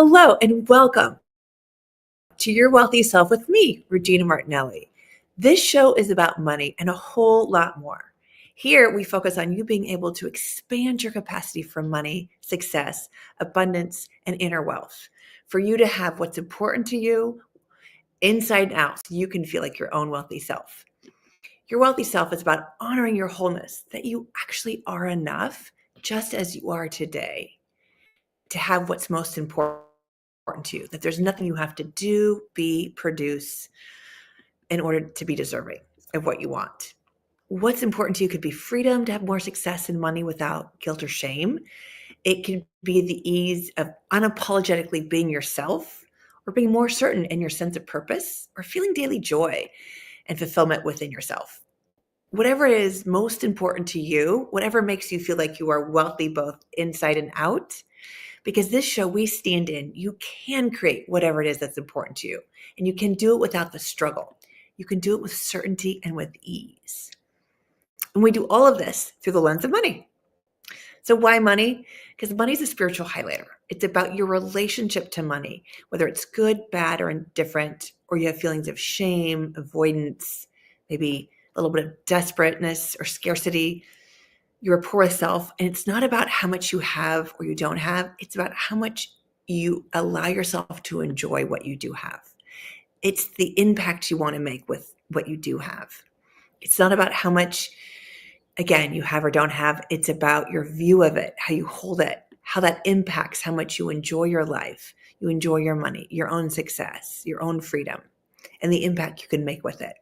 Hello and welcome to Your Wealthy Self with me, Regina Martinelli. This show is about money and a whole lot more. Here we focus on you being able to expand your capacity for money, success, abundance, and inner wealth. For you to have what's important to you inside and out so you can feel like your own wealthy self. Your wealthy self is about honoring your wholeness, that you actually are enough just as you are today to have what's most important to you, that there's nothing you have to do, be, produce in order to be deserving of what you want. What's important to you could be freedom to have more success and money without guilt or shame. It could be the ease of unapologetically being yourself, or being more certain in your sense of purpose, or feeling daily joy and fulfillment within yourself. Whatever is most important to you, whatever makes you feel like you are wealthy both inside and out, because this show we stand in, you can create whatever it is that's important to you. And you can do it without the struggle. You can do it with certainty and with ease. And we do all of this through the lens of money. So why money? Because money is a spiritual highlighter. It's about your relationship to money, whether it's good, bad, or indifferent, or you have feelings of shame, avoidance, maybe a little bit of desperateness or scarcity, your poor self. And it's not about how much you have or you don't have. It's about how much you allow yourself to enjoy what you do have. It's the impact you want to make with what you do have. It's not about how much, again, you have or don't have. It's about your view of it, how you hold it, how that impacts how much you enjoy your life, you enjoy your money, your own success, your own freedom, and the impact you can make with it.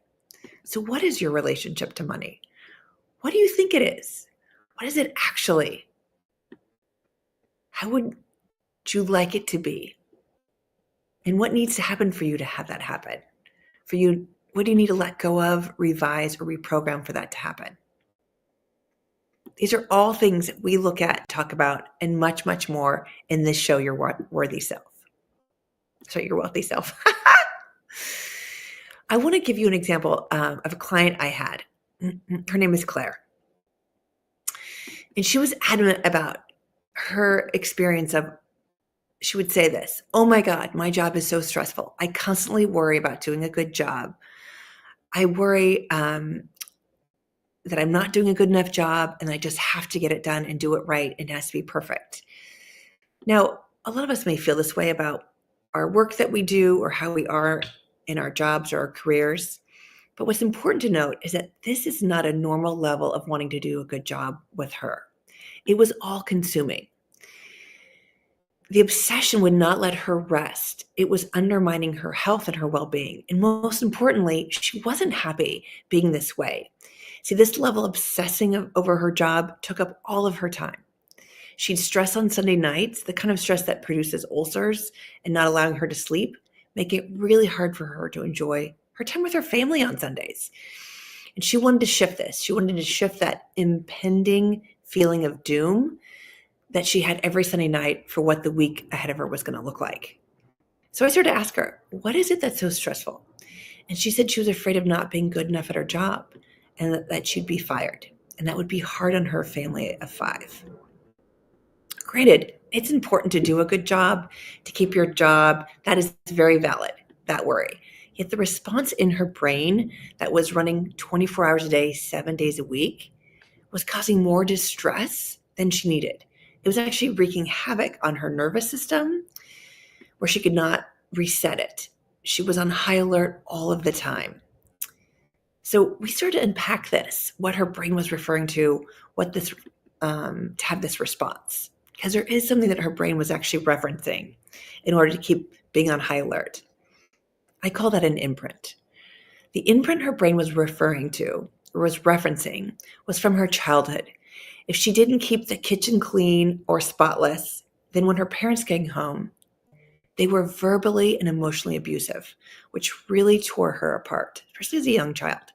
So what is your relationship to money? What do you think it is? What is it actually? How would you like it to be? And what needs to happen for you to have that happen? For you, what do you need to let go of, revise, or reprogram for that to happen? These are all things that we look at, talk about, and much, much more in this show, Your Worthy Self. Sorry, Your Wealthy Self. I want to give you an example of a client I had. Her name is Claire. And she was adamant about her experience of, she would say this, "Oh my God, my job is so stressful. I constantly worry about doing a good job. I worry that I'm not doing a good enough job and I just have to get it done and do it right. And it has to be perfect." Now, a lot of us may feel this way about our work that we do or how we are in our jobs or our careers. But what's important to note is that this is not a normal level of wanting to do a good job with her. It was all consuming. The obsession would not let her rest. It was undermining her health and her well-being. And most importantly, she wasn't happy being this way. See, this level of obsessing over her job took up all of her time. She'd stress on Sunday nights, the kind of stress that produces ulcers and not allowing her to sleep, make it really hard for her to enjoy her time with her family on Sundays. And she wanted to shift this. She wanted to shift that impending feeling of doom that she had every Sunday night for what the week ahead of her was going to look like. So I started to ask her, what is it that's so stressful? And she said she was afraid of not being good enough at her job and that she'd be fired. And that would be hard on her family of 5. Granted, it's important to do a good job, to keep your job. That is very valid, that worry. Yet the response in her brain that was running 24 hours a day, 7 days a week, was causing more distress than she needed. It was actually wreaking havoc on her nervous system where she could not reset it. She was on high alert all of the time. So we started to unpack this, what her brain was referring to, what this to have this response. Because there is something that her brain was actually referencing in order to keep being on high alert. I call that an imprint. The imprint her brain was referring to, or was referencing, was from her childhood. If she didn't keep the kitchen clean or spotless, then when her parents came home, they were verbally and emotionally abusive, which really tore her apart, especially as a young child.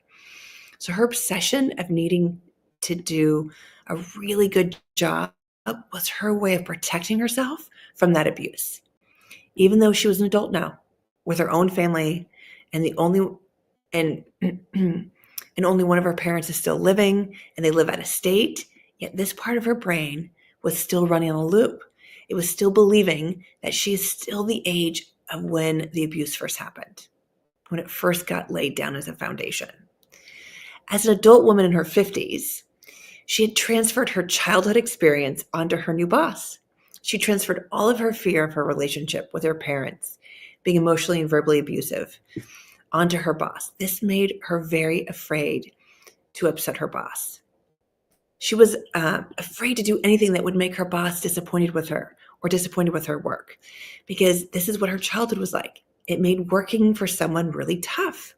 So her obsession of needing to do a really good job was her way of protecting herself from that abuse. Even though she was an adult now, with her own family, and and only one of her parents is still living, and they live out of state, yet this part of her brain was still running on a loop. It was still believing that she is still the age of when the abuse first happened, when it first got laid down as a foundation. As an adult woman in her 50s, she had transferred her childhood experience onto her new boss. She transferred all of her fear of her relationship with her parents, being emotionally and verbally abusive, onto her boss. This made her very afraid to upset her boss. She was afraid to do anything that would make her boss disappointed with her or disappointed with her work, because this is what her childhood was like. It made working for someone really tough.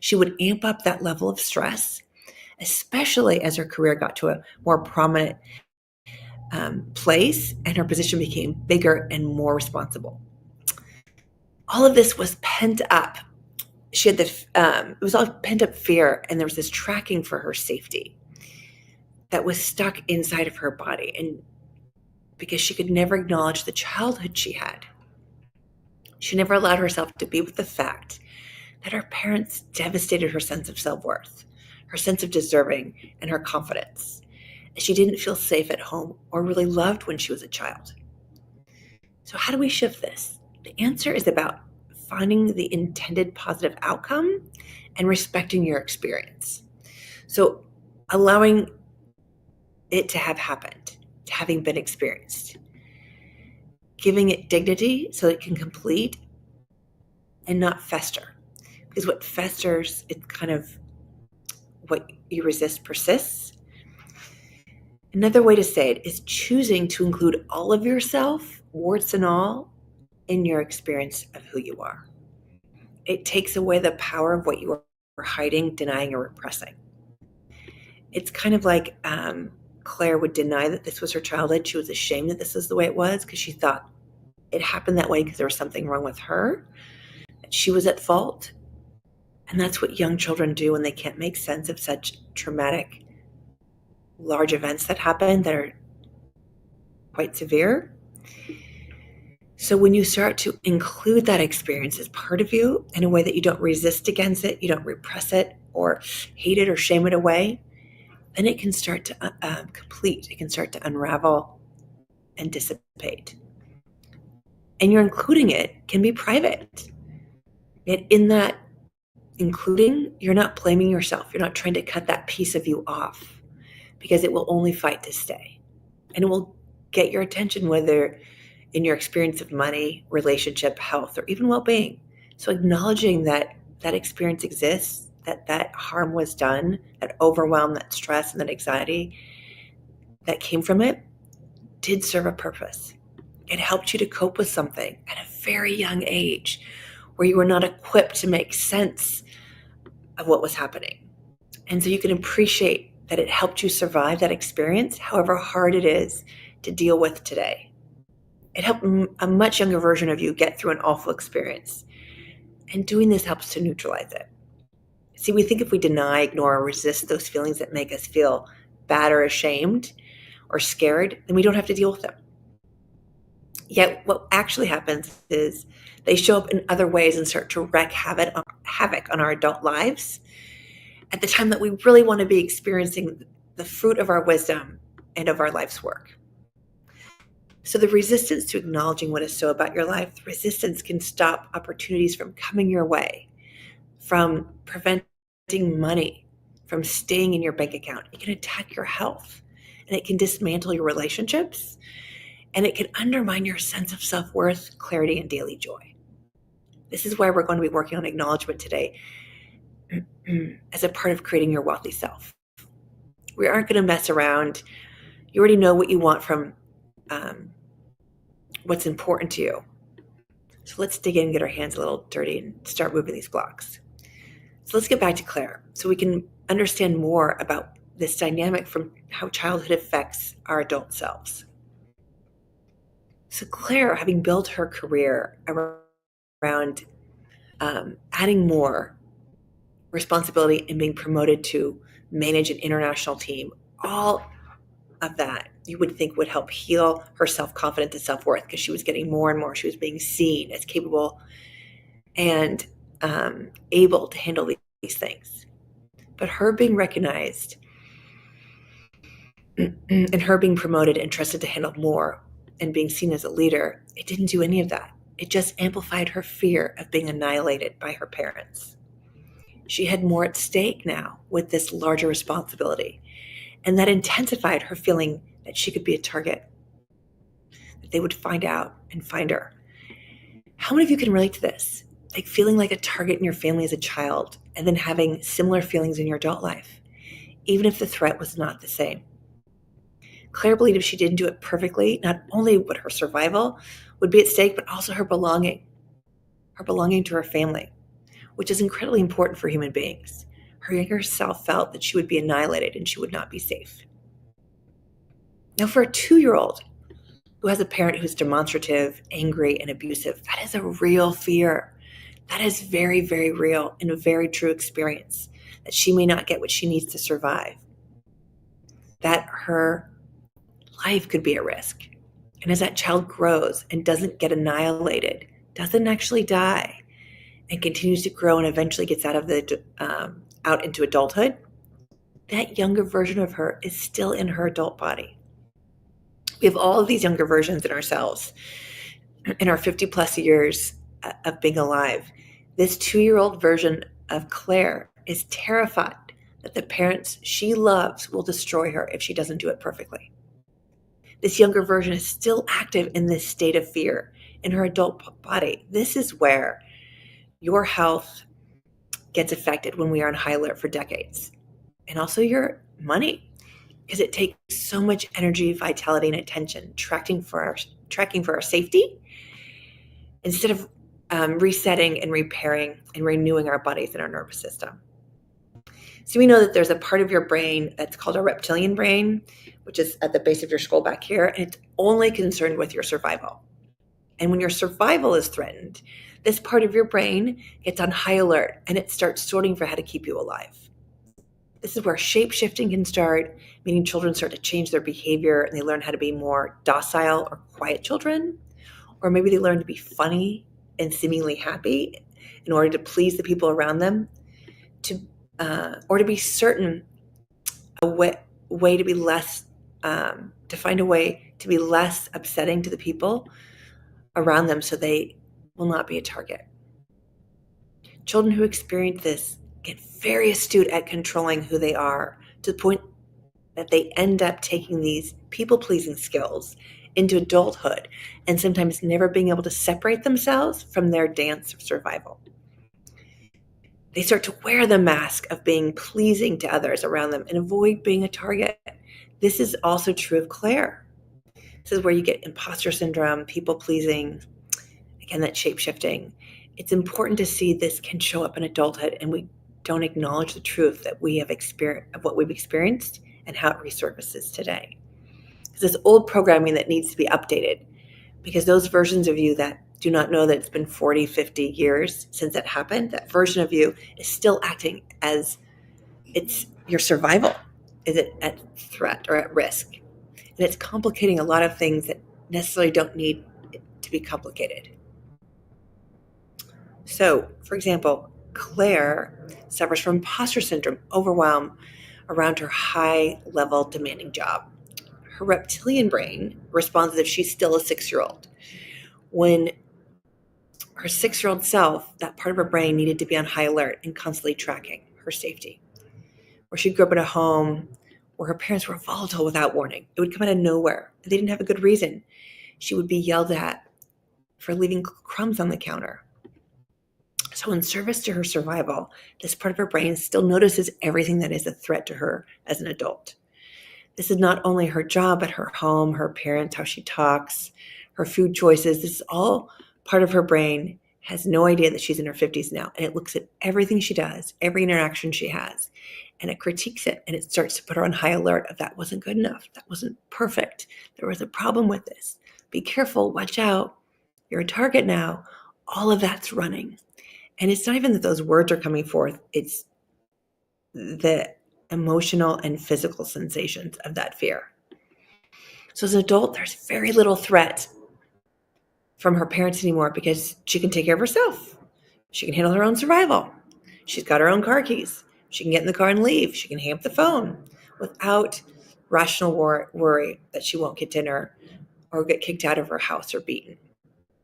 She would amp up that level of stress, especially as her career got to a more prominent place and her position became bigger and more responsible. All of this was pent up. She had it was all pent up fear, and there was this tracking for her safety that was stuck inside of her body, and because she could never acknowledge the childhood she had. She never allowed herself to be with the fact that her parents devastated her sense of self-worth, her sense of deserving, and her confidence. She didn't feel safe at home or really loved when she was a child. So how do we shift this? The answer is about finding the intended positive outcome and respecting your experience. So allowing it to have happened, to having been experienced. Giving it dignity so it can complete and not fester. Because what festers, it's kind of what you resist persists. Another way to say it is choosing to include all of yourself, warts and all, in your experience of who you are. It takes away the power of what you are hiding, denying, or repressing. It's kind of like Claire would deny that this was her childhood. She was ashamed that this is the way it was because she thought it happened that way because there was something wrong with her. She was at fault. And that's what young children do when they can't make sense of such traumatic, large events that happen that are quite severe. So when you start to include that experience as part of you in a way that you don't resist against it, you don't repress it or hate it or shame it away, then it can start to complete. It can start to unravel and dissipate. And your including it can be private. Yet in that including, you're not blaming yourself. You're not trying to cut that piece of you off because it will only fight to stay. And it will get your attention, whether in your experience of money, relationship, health, or even well-being. So acknowledging that that experience exists, that harm was done, that overwhelm, that stress, and that anxiety that came from it did serve a purpose. It helped you to cope with something at a very young age where you were not equipped to make sense of what was happening. And so you can appreciate that it helped you survive that experience, however hard it is to deal with today. It helped a much younger version of you get through an awful experience. And doing this helps to neutralize it. See, we think if we deny, ignore, or resist those feelings that make us feel bad or ashamed or scared, then we don't have to deal with them. Yet what actually happens is they show up in other ways and start to wreak havoc on our adult lives at the time that we really want to be experiencing the fruit of our wisdom and of our life's work. So the resistance to acknowledging what is so about your life, the resistance can stop opportunities from coming your way, from preventing money from staying in your bank account. It can attack your health, and it can dismantle your relationships, and it can undermine your sense of self-worth, clarity, and daily joy. This is why we're going to be working on acknowledgement today as a part of creating your wealthy self. We aren't going to mess around. You already know what you want from what's important to you. So let's dig in and get our hands a little dirty and start moving these blocks. So let's get back to Claire so we can understand more about this dynamic from how childhood affects our adult selves. So Claire, having built her career around adding more responsibility and being promoted to manage an international team, all of that you would think would help heal her self-confidence and self-worth because she was getting more and more. She was being seen as capable and able to handle these things. But her being recognized and her being promoted and trusted to handle more and being seen as a leader, it didn't do any of that. It just amplified her fear of being annihilated by her parents. She had more at stake now with this larger responsibility, and that intensified her feeling that she could be a target, that they would find out and find her. How many of you can relate to this? Like feeling like a target in your family as a child and then having similar feelings in your adult life, even if the threat was not the same. Claire believed if she didn't do it perfectly, not only would her survival would be at stake, but also her belonging to her family, which is incredibly important for human beings. Her younger self felt that she would be annihilated and she would not be safe. Now, for a 2-year-old who has a parent who's demonstrative, angry, and abusive, that is a real fear. That is very, very real and a very true experience, that she may not get what she needs to survive, that her life could be at risk. And as that child grows and doesn't get annihilated, doesn't actually die, and continues to grow and eventually gets out into adulthood, that younger version of her is still in her adult body. We have all of these younger versions in ourselves in our 50 plus years of being alive. This 2-year-old version of Claire is terrified that the parents she loves will destroy her if she doesn't do it perfectly. This younger version is still active in this state of fear in her adult body. This is where your health gets affected when we are on high alert for decades. And also your money, because it takes so much energy, vitality, and attention tracking for our safety instead of resetting and repairing and renewing our bodies and our nervous system. So we know that there's a part of your brain that's called a reptilian brain, which is at the base of your skull back here, and it's only concerned with your survival. And when your survival is threatened, this part of your brain gets on high alert and it starts sorting for how to keep you alive. This is where shape-shifting can start, meaning children start to change their behavior and they learn how to be more docile or quiet children, or maybe they learn to be funny and seemingly happy in order to please the people around them, or to be certain a way to be less, to find a way to be less upsetting to the people around them so they will not be a target. Children who experience this get very astute at controlling who they are to the point that they end up taking these people-pleasing skills into adulthood and sometimes never being able to separate themselves from their dance of survival. They start to wear the mask of being pleasing to others around them and avoid being a target. This is also true of Claire. This is where you get imposter syndrome, people-pleasing, again, that shape-shifting. It's important to see this can show up in adulthood, and we don't acknowledge the truth that we have experienced, of what we've experienced and how it resurfaces today. It's this old programming that needs to be updated, because those versions of you that do not know that it's been 40, 50 years since that happened, that version of you is still acting as it's your survival is at threat or at risk. And it's complicating a lot of things that necessarily don't need to be complicated. So, for example, Claire suffers from imposter syndrome, overwhelm around her high-level demanding job. Her reptilian brain responds as if she's still a 6-year-old. When her 6-year-old self, that part of her brain needed to be on high alert and constantly tracking her safety. Or she grew up in a home where her parents were volatile without warning. It would come out of nowhere. They didn't have a good reason. She would be yelled at for leaving crumbs on the counter. So in service to her survival, this part of her brain still notices everything that is a threat to her as an adult. This is not only her job, but her home, her parents, how she talks, her food choices. This is all part of her brain has no idea that she's in her 50s now. And it looks at everything she does, every interaction she has, and it critiques it. And it starts to put her on high alert of that wasn't good enough. That wasn't perfect. There was a problem with this. Be careful, watch out. You're a target now. All of that's running. And it's not even that those words are coming forth. It's the emotional and physical sensations of that fear. So as an adult, there's very little threat from her parents anymore because she can take care of herself. She can handle her own survival. She's got her own car keys. She can get in the car and leave. She can hang up the phone without rational worry that she won't get dinner or get kicked out of her house or beaten.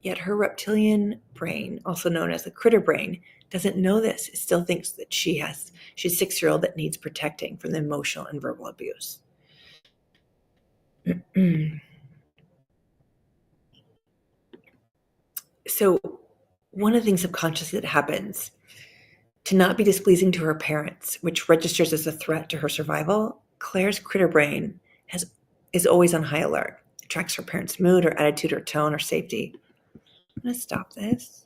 Yet her reptilian brain, also known as the critter brain, doesn't know this. It still thinks that she's a 6-year-old that needs protecting from the emotional and verbal abuse. So one of the things subconsciously that happens, to not be displeasing to her parents, which registers as a threat to her survival, Claire's critter brain is always on high alert. It tracks her parents' mood or attitude or tone or safety. I'm going to stop this.